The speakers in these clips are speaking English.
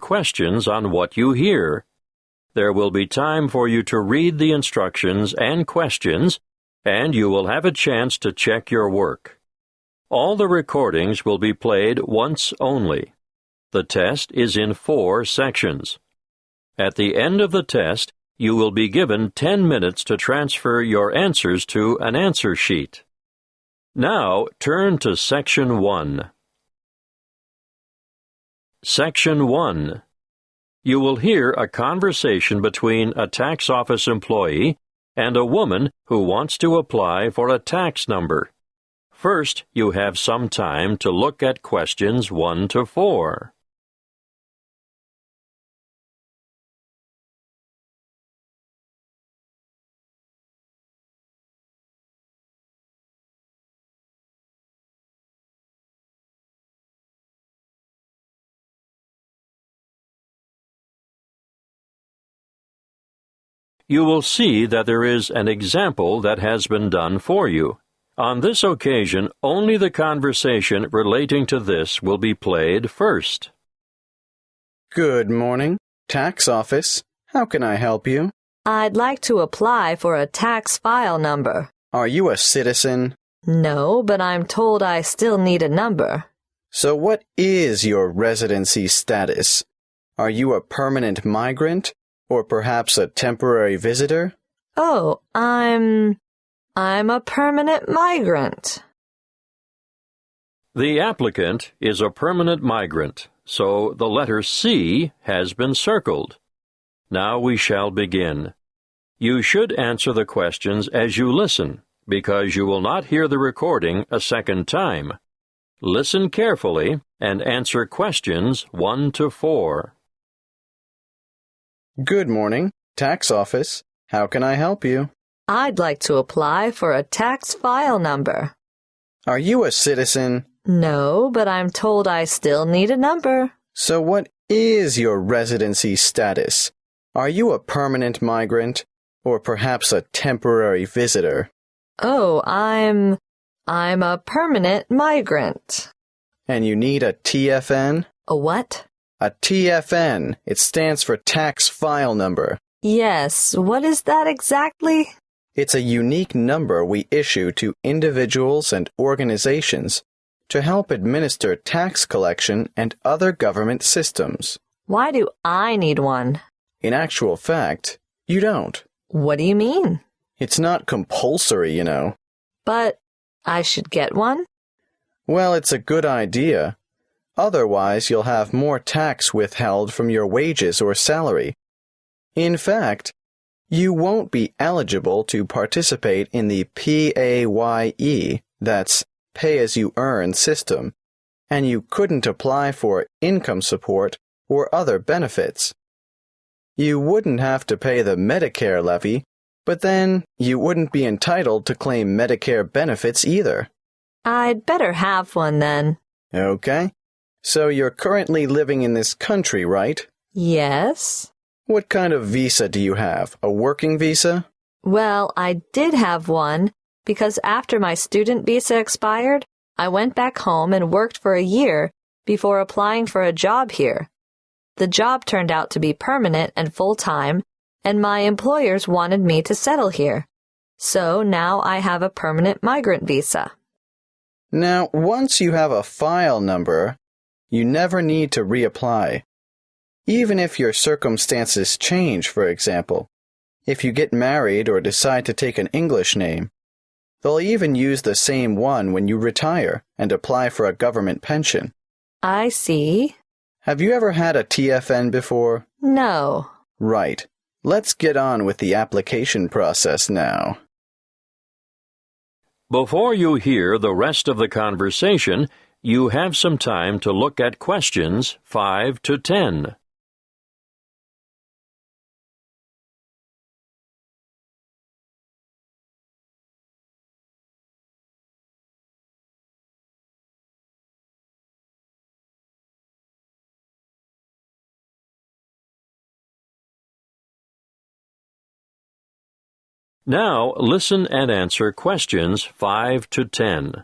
questions on what you hear. There will be time for you to read the instructions and questions, and you will have a chance to check your work. All the recordings will be played once only. The test is in 4 sections. At the end of the test, you will be given 10 minutes to transfer your answers to an answer sheet. Now, turn to Section 1. Section 1. You will hear a conversation between a tax office employee and a woman who wants to apply for a tax number. First, you have some time to look at questions 1 to 4. You will see that there is an example that has been done for you. On this occasion, only the conversation relating to this will be played first. Good morning, tax office. How can I help you? I'd like to apply for a tax file number. Are you a citizen? No, but I'm told I still need a number. So what is your residency status? Are you a permanent migrant? Or perhaps a temporary visitor? Oh, I'm a permanent migrant. The applicant is a permanent migrant, so the letter C has been circled. Now we shall begin. You should answer the questions as you listen, because you will not hear the recording a second time. Listen carefully and answer questions 1 to 4. Good morning, tax office. How can I help you? I'd like to apply for a tax file number. Are you a citizen? No, but I'm told I still need a number. So what is your residency status? Are you a permanent migrant? Or perhaps a temporary visitor? Oh, I'm a permanent migrant. And you need a TFN? A what? A TFN. It stands for tax file number. Yes, what is that exactly? It's a unique number we issue to individuals and organizations to help administer tax collection and other government systems. Why do I need one? In actual fact, you don't. What do you mean? It's not compulsory, you know. But I should get one? Well, it's a good idea. Otherwise, you'll have more tax withheld from your wages or salary. In fact, you won't be eligible to participate in the PAYE, that's pay-as-you-earn system, and you couldn't apply for income support or other benefits. You wouldn't have to pay the Medicare levy, but then you wouldn't be entitled to claim Medicare benefits either. I'd better have one then. Okay. So you're currently living in this country, right? Yes. What kind of visa do you have? A working visa? Well, I did have one because after my student visa expired, I went back home and worked for a year before applying for a job here. The job turned out to be permanent and full-time, and my employers wanted me to settle here. So now I have a permanent migrant visa. Now, once you have a file number, you never need to reapply. Even if your circumstances change, for example, if you get married or decide to take an English name, they'll even use the same one when you retire and apply for a government pension. I see. Have you ever had a TFN before? No. Right. Let's get on with the application process now. Before you hear the rest of the conversation, you have some time to look at questions 5 to 10. Now listen and answer questions 5 to 10.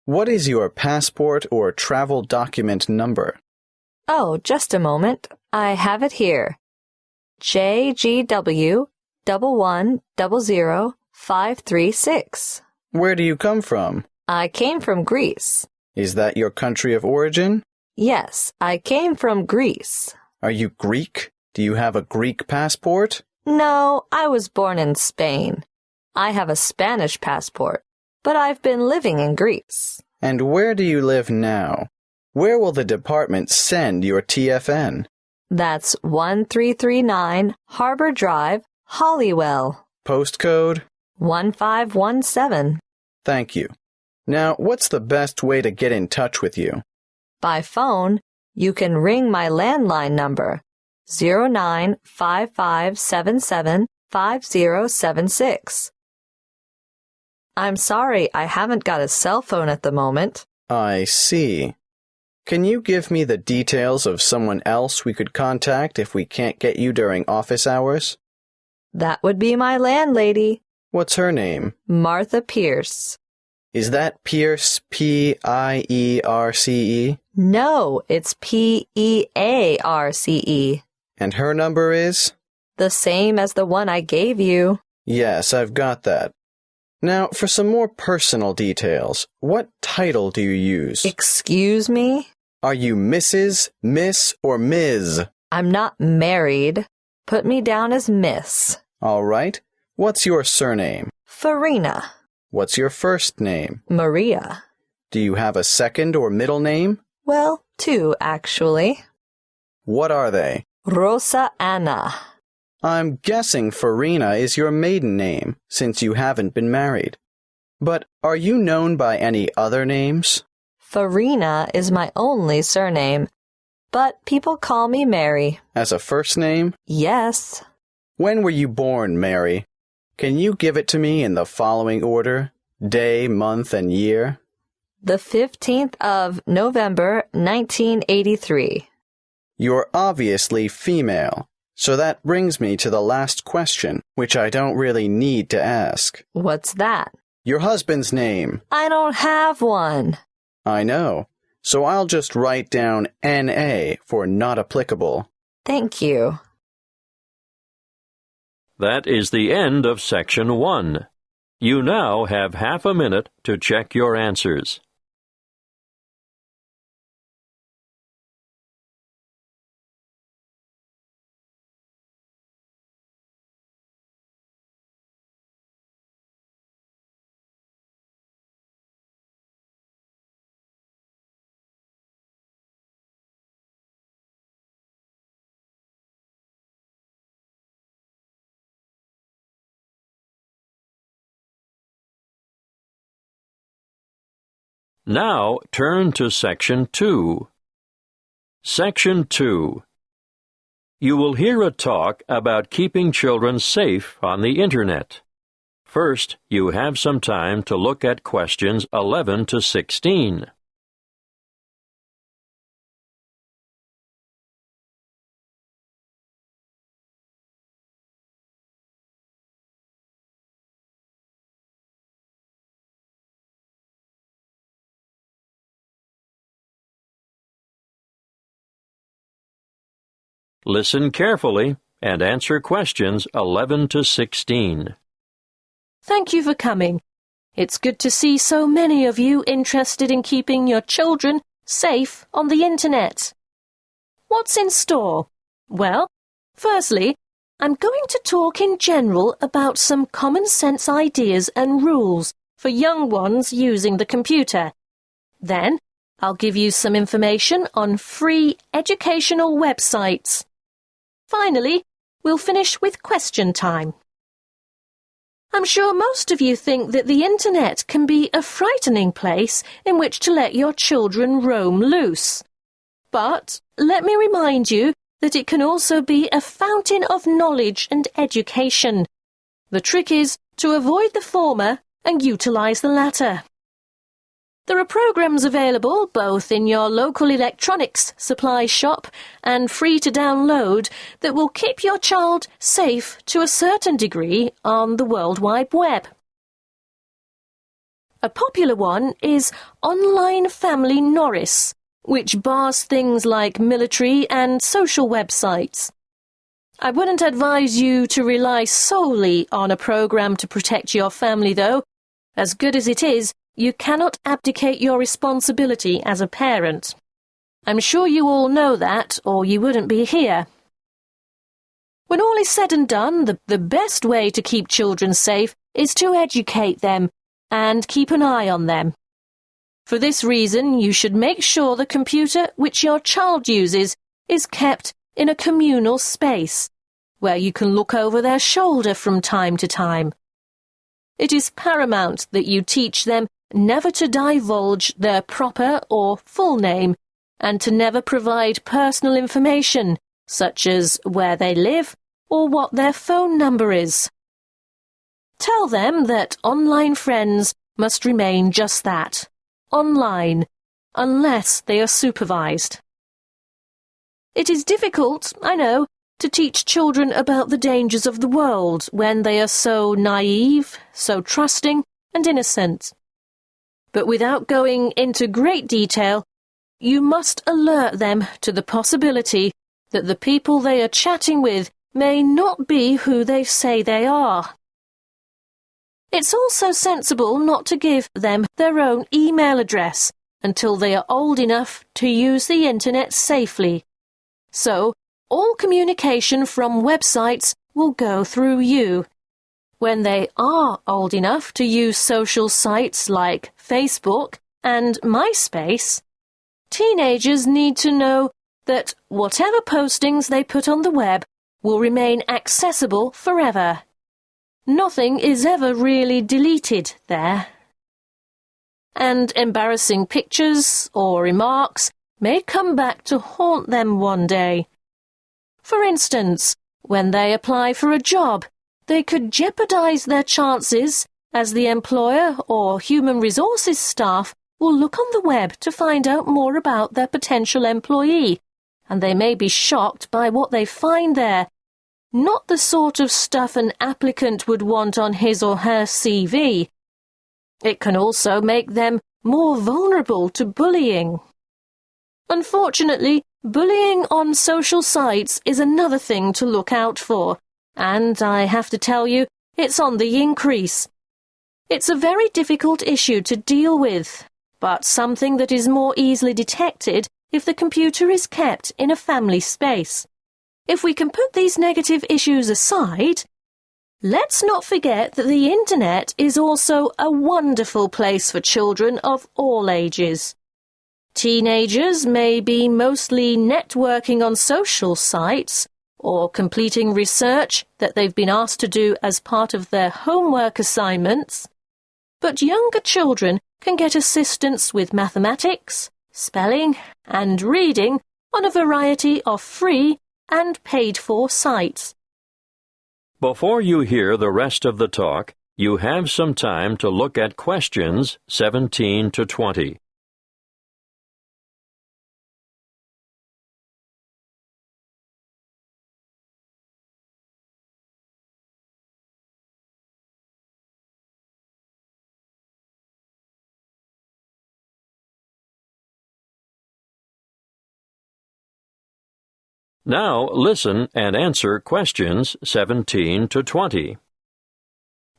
What is your passport or travel document number? Oh, just a moment. I have it here. JGW 1100536. Where do you come from? I came from Greece. Is that your country of origin? Yes, I came from Greece. Are you Greek? Do you have a Greek passport? No, I was born in Spain. I have a Spanish passport, but I've been living in Greece. And where do you live now? Where will the department send your TFN? That's 1339 Harbor Drive, Hollywell. Postcode? 1517. Thank you. Now, what's the best way to get in touch with you? By phone, you can ring my landline number, 0955775076. I'm sorry, I haven't got a cell phone at the moment. I see. Can you give me the details of someone else we could contact if we can't get you during office hours? That would be my landlady. What's her name? Martha Pierce. Is that Pierce, P-I-E-R-C-E? No, it's P-E-A-R-C-E. And her number is? The same as the one I gave you. Yes, I've got that. Now, for some more personal details, what title do you use? Excuse me? Are you Mrs., Miss, or Ms.? I'm not married. Put me down as Miss. All right. What's your surname? Farina. What's your first name? Maria. Do you have a second or middle name? Well, two, actually. What are they? Rosa Anna. I'm guessing Farina is your maiden name, since you haven't been married. But are you known by any other names? Farina is my only surname, but people call me Mary. As a first name? Yes. When were you born, Mary? Can you give it to me in the following order? Day, month, and year? The 15th of November, 1983. You're obviously female, so that brings me to the last question, which I don't really need to ask. What's that? Your husband's name. I don't have one. I know, so I'll just write down N.A. for not applicable. Thank you. That is the end of Section 1. You now have half a minute to check your answers. Now turn to Section 2. Section 2. You will hear a talk about keeping children safe on the Internet. First, you have some time to look at questions 11 to 16. Listen carefully and answer questions 11 to 16. Thank you for coming. It's good to see so many of you interested in keeping your children safe on the Internet. What's in store? Well, firstly, I'm going to talk in general about some common sense ideas and rules for young ones using the computer. Then, I'll give you some information on free educational websites. Finally, we'll finish with question time. I'm sure most of you think that the Internet can be a frightening place in which to let your children roam loose. But let me remind you that it can also be a fountain of knowledge and education. The trick is to avoid the former and utilize the latter. There are programs available both in your local electronics supply shop and free to download that will keep your child safe to a certain degree on the World Wide Web. A popular one is Online Family Norris, which bars things like military and social websites. I wouldn't advise you to rely solely on a program to protect your family, though. As good as it is, you cannot abdicate your responsibility as a parent. I'm sure you all know that, or you wouldn't be here. When all is said and done, the best way to keep children safe is to educate them and keep an eye on them. For this reason, you should make sure the computer which your child uses is kept in a communal space, where you can look over their shoulder from time to time. It is paramount that you teach them never to divulge their proper or full name, and to never provide personal information, such as where they live or what their phone number is. Tell them that online friends must remain just that, online, unless they are supervised. It is difficult, I know, to teach children about the dangers of the world when they are so naive, so trusting and innocent. But without going into great detail, you must alert them to the possibility that the people they are chatting with may not be who they say they are. It's also sensible not to give them their own email address until they are old enough to use the internet safely. So, all communication from websites will go through you. When they are old enough to use social sites like Facebook and MySpace, teenagers need to know that whatever postings they put on the web will remain accessible forever. Nothing is ever really deleted there. And embarrassing pictures or remarks may come back to haunt them one day. For instance, when they apply for a job, they could jeopardize their chances, as the employer or human resources staff will look on the web to find out more about their potential employee, and they may be shocked by what they find there. Not the sort of stuff an applicant would want on his or her CV. It can also make them more vulnerable to bullying. Unfortunately, bullying on social sites is another thing to look out for, and I have to tell you, it's on the increase. It's a very difficult issue to deal with, but something that is more easily detected if the computer is kept in a family space. If we can put these negative issues aside, let's not forget that the internet is also a wonderful place for children of all ages. Teenagers may be mostly networking on social sites or completing research that they've been asked to do as part of their homework assignments, but younger children can get assistance with mathematics, spelling, and reading on a variety of free and paid-for sites. Before you hear the rest of the talk, you have some time to look at questions 17 to 20. Now listen and answer questions 17 to 20.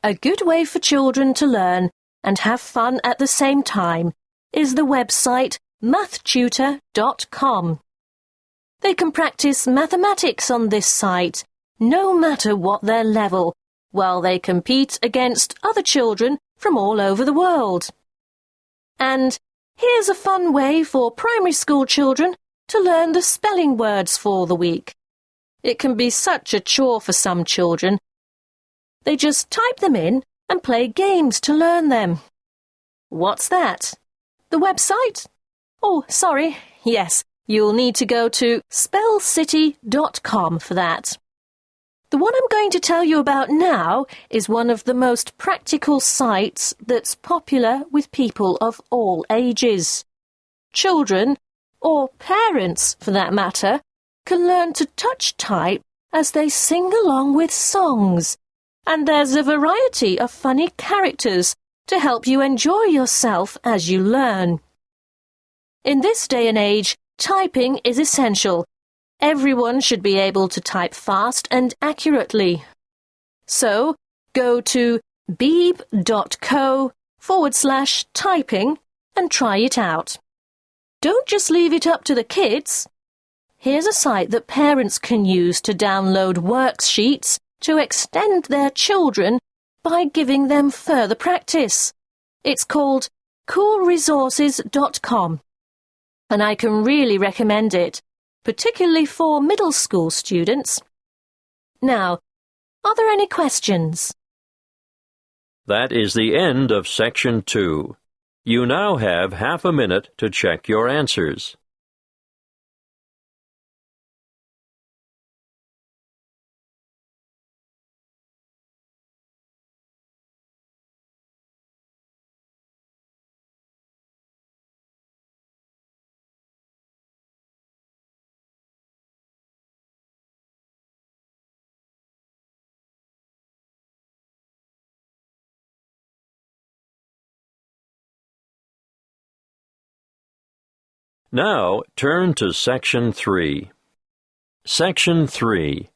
A good way for children to learn and have fun at the same time is the website mathtutor.com. They can practice mathematics on this site, no matter what their level, while they compete against other children from all over the world. And here's a fun way for primary school children to learn the spelling words for the week. It can be such a chore for some children. They just type them in and play games to learn them. What's that? The website? Oh, sorry. Yes, you'll need to go to spellcity.com for that. The one I'm going to tell you about now is one of the most practical sites that's popular with people of all ages. Children, or parents for that matter, can learn to touch type as they sing along with songs, and there's a variety of funny characters to help you enjoy yourself as you learn. In this day and age, typing is essential. Everyone should be able to type fast and accurately. So, go to beeb.co/typing and try it out. Don't just leave it up to the kids. Here's a site that parents can use to download worksheets to extend their children by giving them further practice. It's called coolresources.com, and I can really recommend it, particularly for middle school students. Now, are there any questions? That is the end of Section 2. You now have half a minute to check your answers. Now, turn to Section 3. Section 3.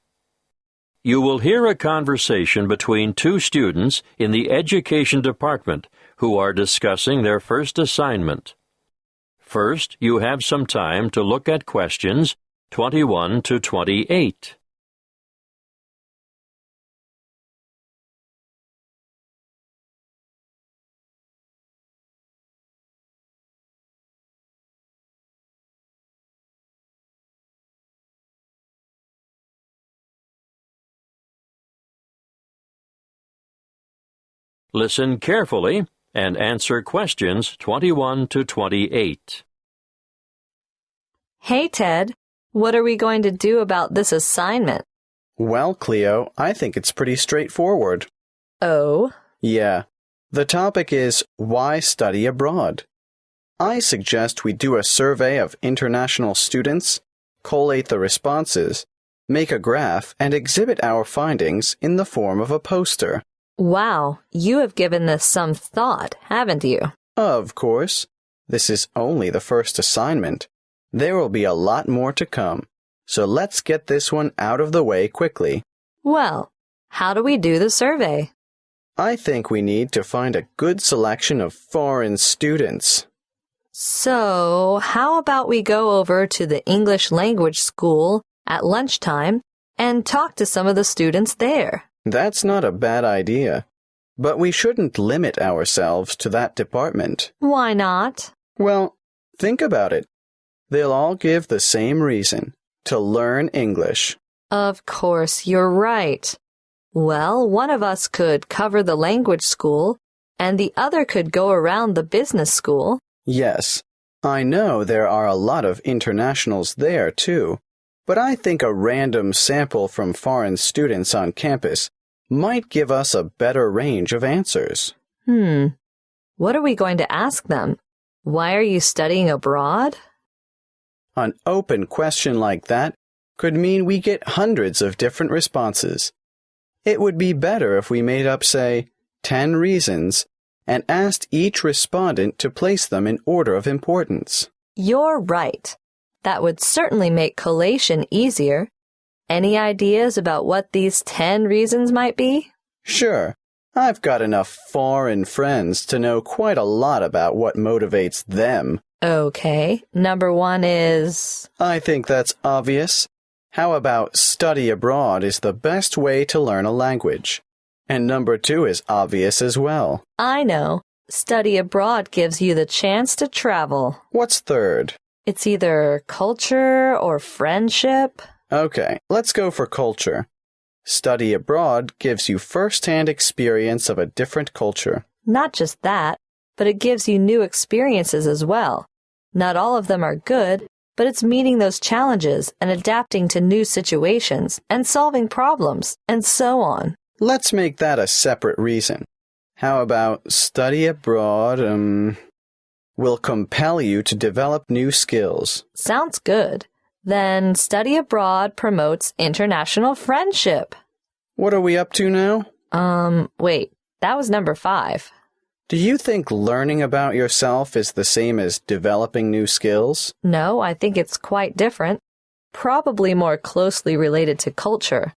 You will hear a conversation between two students in the Education Department who are discussing their first assignment. First, you have some time to look at questions 21 to 28. Listen carefully and answer questions 21 to 28. Hey, Ted, what are we going to do about this assignment? Well, Cleo, I think it's pretty straightforward. Oh? Yeah. The topic is why study abroad? I suggest we do a survey of international students, collate the responses, make a graph, and exhibit our findings in the form of a poster. Wow, you have given this some thought, haven't you? Of course. This is only the first assignment. There will be a lot more to come. So let's get this one out of the way quickly. Well, how do we do the survey? I think we need to find a good selection of foreign students. So, how about we go over to the English language school at lunchtime and talk to some of the students there? That's not a bad idea. But we shouldn't limit ourselves to that department. Why not? Well, think about it. They'll all give the same reason, to learn English. Of course, you're right. Well, one of us could cover the language school, and the other could go around the business school. Yes, I know there are a lot of internationals there, too. But I think a random sample from foreign students on campus might give us a better range of answers. What are we going to ask them? Why are you studying abroad? An open question like that could mean we get hundreds of different responses. It would be better if we made up, say, 10 reasons and asked each respondent to place them in order of importance. You're right. That would certainly make collation easier. Any ideas about what these 10 reasons might be? Sure. I've got enough foreign friends to know quite a lot about what motivates them. Okay. Number 1 is... I think that's obvious. How about study abroad is the best way to learn a language? And number 2 is obvious as well. I know. Study abroad gives you the chance to travel. What's third? It's either culture or friendship. Okay, let's go for culture. Study abroad gives you first-hand experience of a different culture. Not just that, but it gives you new experiences as well. Not all of them are good, but it's meeting those challenges and adapting to new situations and solving problems and so on. Let's make that a separate reason. How about study abroad, will compel you to develop new skills? Sounds good. Then study abroad promotes international friendship. What are we up to now? Wait, that was number 5. Do you think learning about yourself is the same as developing new skills? No, I think it's quite different, probably more closely related to culture.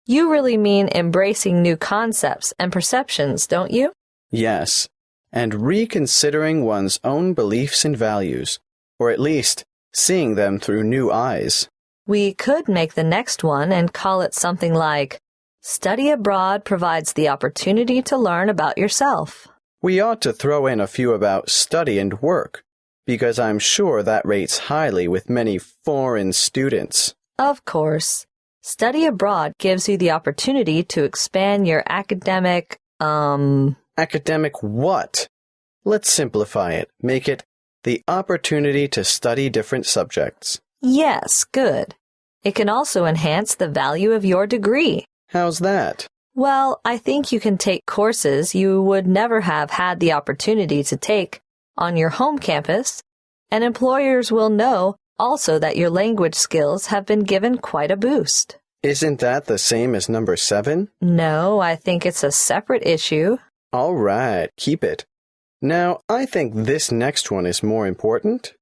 You really mean embracing new concepts and perceptions, don't you? Yes, and reconsidering one's own beliefs and values, or at least seeing them through new eyes. We could make the next one and call it something like, Study abroad provides the opportunity to learn about yourself. We ought to throw in a few about study and work, because I'm sure that rates highly with many foreign students. Of course. Study abroad gives you the opportunity to expand your academic, Academic what? Let's simplify it. Make it the opportunity to study different subjects. Yes, good. It can also enhance the value of your degree. How's that? Well, I think you can take courses you would never have had the opportunity to take on your home campus, and employers will know also that your language skills have been given quite a boost. Isn't that the same as number 7? No, I think it's a separate issue. All right, keep it. Now, I think this next one is more important.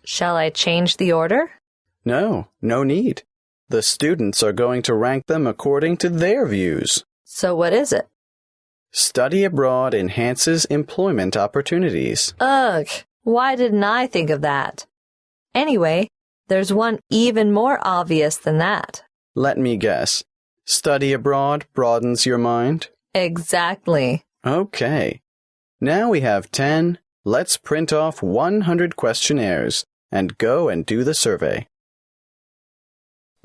Shall I change the order? No need. The students are going to rank them according to their views. So what is it? Study abroad enhances employment opportunities. Ugh, why didn't I think of that? Anyway, there's one even more obvious than that. Let me guess. Study abroad broadens your mind? Exactly. Okay. Now we have 10. Let's print off 100 questionnaires and go and do the survey.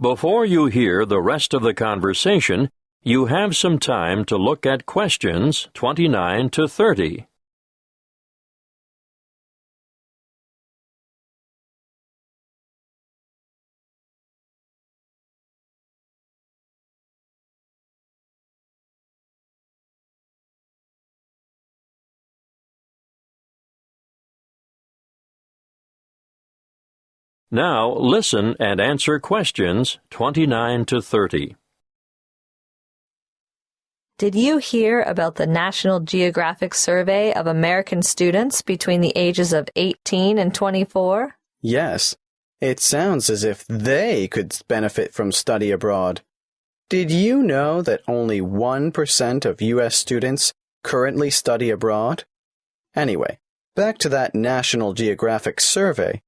Before you hear the rest of the conversation, you have some time to look at questions 29 to 30. Now listen and answer questions 29 to 30. Did you hear about the National Geographic survey of American students between the ages of 18 and 24? Yes. It sounds as if they could benefit from study abroad. Did you know that only 1% of U.S. students currently study abroad? Anyway, back to that National Geographic survey.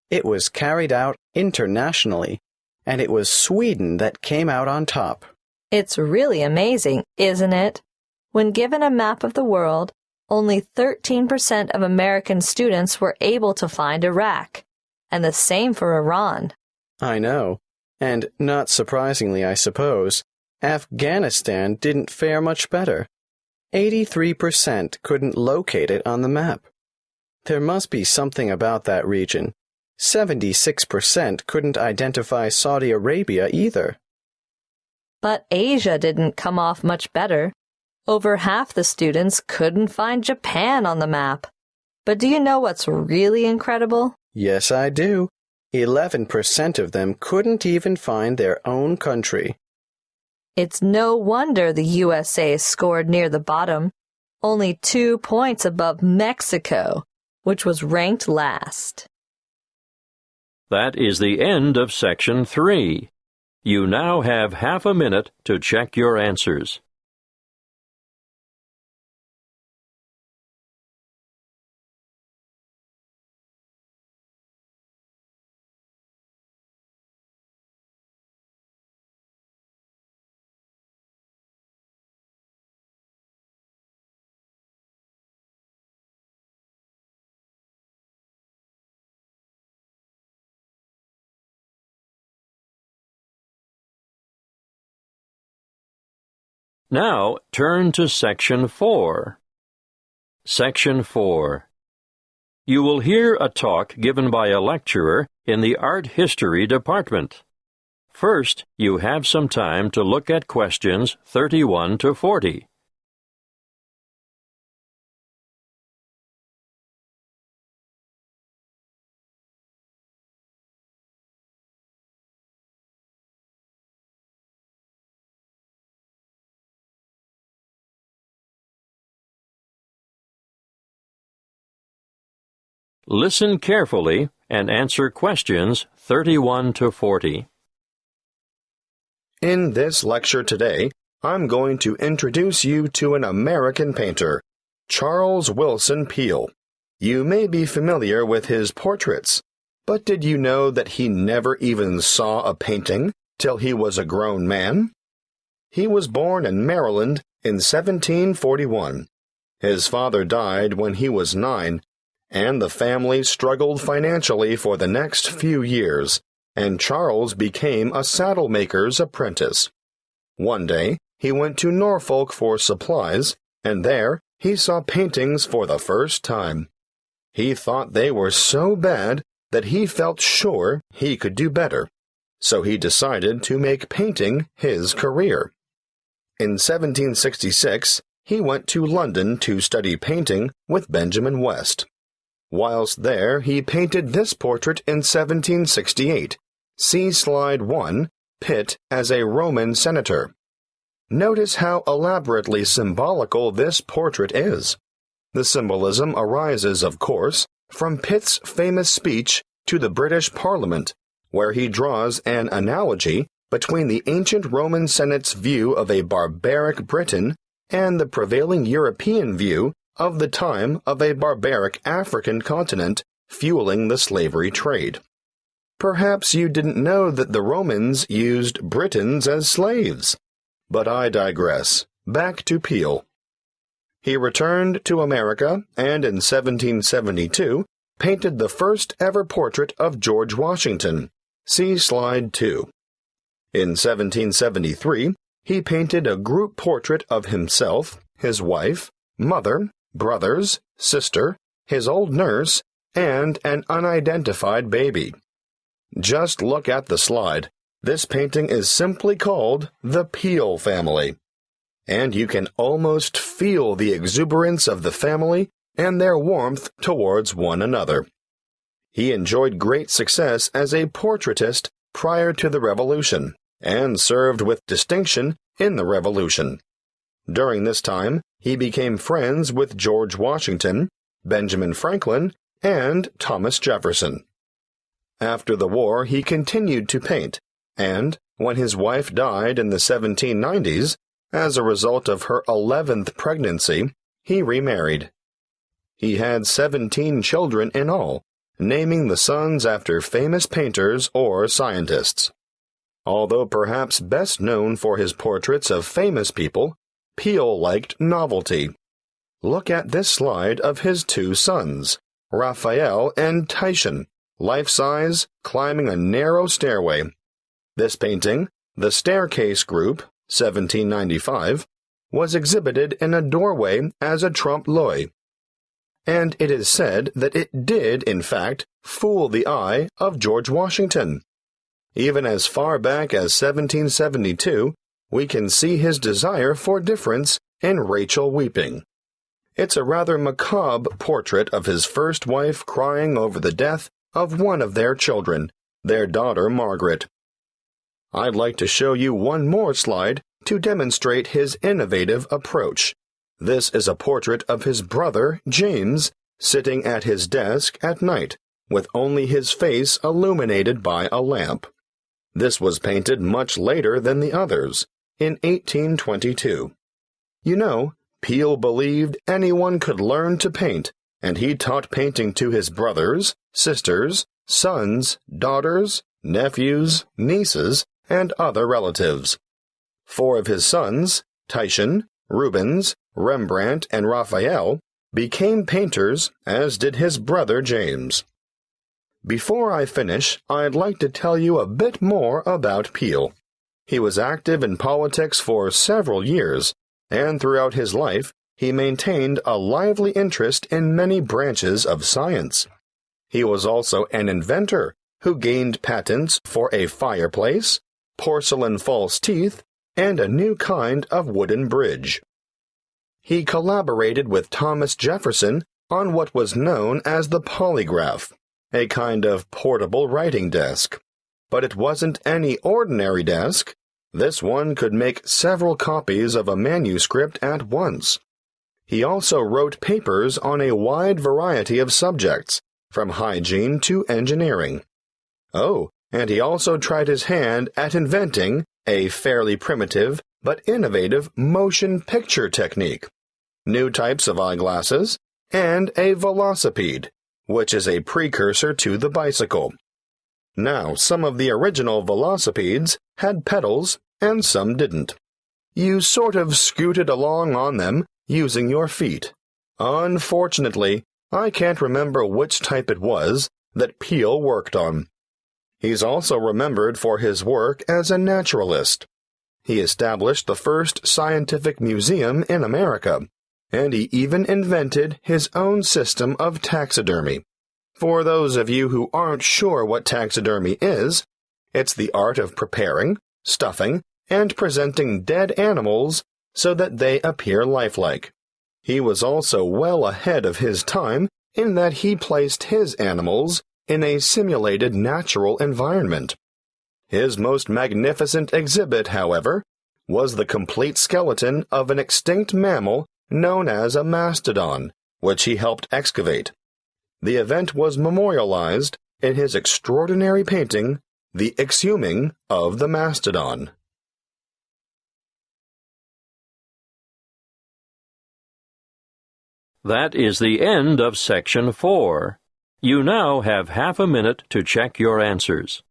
It was carried out internationally, and it was Sweden that came out on top. It's really amazing, isn't it? When given a map of the world, only 13% of American students were able to find Iraq, and the same for Iran. I know, and not surprisingly, I suppose, Afghanistan didn't fare much better. 83% couldn't locate it on the map. There must be something about that region. 76% couldn't identify Saudi Arabia either. But Asia didn't come off much better. Over half the students couldn't find Japan on the map. But do you know what's really incredible? Yes, I do. 11% of them couldn't even find their own country. It's no wonder the USA scored near the bottom, only 2 points above Mexico, which was ranked last. That is the end of Section 3. You now have half a minute to check your answers. Now turn to Section 4. Section 4. You will hear a talk given by a lecturer in the Art History department. First, you have some time to look at questions 31 to 40. Listen carefully and answer questions 31 to 40. In this lecture today, I'm going to introduce you to an American painter, Charles Willson Peale. You may be familiar with his portraits, but did you know that he never even saw a painting till he was a grown man? He was born in Maryland in 1741. His father died when he was 9, and the family struggled financially for the next few years, and Charles became a saddle maker's apprentice. One day, he went to Norfolk for supplies, and there he saw paintings for the first time. He thought they were so bad that he felt sure he could do better, so he decided to make painting his career. In 1766, he went to London to study painting with Benjamin West. Whilst there, he painted this portrait in 1768. See Slide 1, Pitt as a Roman senator. Notice how elaborately symbolical this portrait is. The symbolism arises, of course, from Pitt's famous speech to the British Parliament, where he draws an analogy between the ancient Roman Senate's view of a barbaric Britain and the prevailing European view of the time of a barbaric African continent fueling the slavery trade. Perhaps you didn't know that the Romans used Britons as slaves. But I digress. Back to Peale. He returned to America and in 1772 painted the first ever portrait of George Washington. See Slide 2. In 1773, he painted a group portrait of himself, his wife, mother, brothers, sister, his old nurse, and an unidentified baby. Just look at the slide. This painting is simply called the Peale family. And you can almost feel the exuberance of the family and their warmth towards one another. He enjoyed great success as a portraitist prior to the Revolution, and served with distinction in the Revolution. During this time, he became friends with George Washington, Benjamin Franklin, and Thomas Jefferson. After the war, he continued to paint, and, when his wife died in the 1790s, as a result of her 11th pregnancy, he remarried. He had 17 children in all, naming the sons after famous painters or scientists. Although perhaps best known for his portraits of famous people, Peale liked novelty. Look at this slide of his two sons, Raphael and Titian, life-size, climbing a narrow stairway. This painting, The Staircase Group, 1795, was exhibited in a doorway as a trompe-l'oeil. And it is said that it did, in fact, fool the eye of George Washington. Even as far back as 1772, we can see his desire for difference in Rachel weeping. It's a rather macabre portrait of his first wife crying over the death of one of their children, their daughter Margaret. I'd like to show you one more slide to demonstrate his innovative approach. This is a portrait of his brother, James, sitting at his desk at night, with only his face illuminated by a lamp. This was painted much later than the others, in 1822. You know, Peale believed anyone could learn to paint, and he taught painting to his brothers, sisters, sons, daughters, nephews, nieces, and other relatives. 4 of his sons, Titian, Rubens, Rembrandt, and Raphael, became painters, as did his brother James. Before I finish, I'd like to tell you a bit more about Peale. He was active in politics for several years, and throughout his life, he maintained a lively interest in many branches of science. He was also an inventor who gained patents for a fireplace, porcelain false teeth, and a new kind of wooden bridge. He collaborated with Thomas Jefferson on what was known as the polygraph, a kind of portable writing desk. But it wasn't any ordinary desk. This one could make several copies of a manuscript at once. He also wrote papers on a wide variety of subjects, from hygiene to engineering. Oh, and he also tried his hand at inventing a fairly primitive but innovative motion picture technique, new types of eyeglasses, and a velocipede, which is a precursor to the bicycle. Now, some of the original velocipedes had pedals and some didn't. You sort of scooted along on them using your feet. Unfortunately, I can't remember which type it was that Peel worked on. He's also remembered for his work as a naturalist. He established the first scientific museum in America, and he even invented his own system of taxidermy. For those of you who aren't sure what taxidermy is, it's the art of preparing, stuffing, and presenting dead animals so that they appear lifelike. He was also well ahead of his time in that he placed his animals in a simulated natural environment. His most magnificent exhibit, however, was the complete skeleton of an extinct mammal known as a mastodon, which he helped excavate. The event was memorialized in his extraordinary painting, The Exhuming of the Mastodon. That is the end of Section 4. You now have half a minute to check your answers.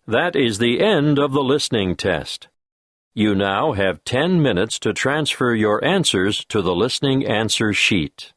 That is the end of the listening test. You now have 10 minutes to transfer your answers to the listening answer sheet.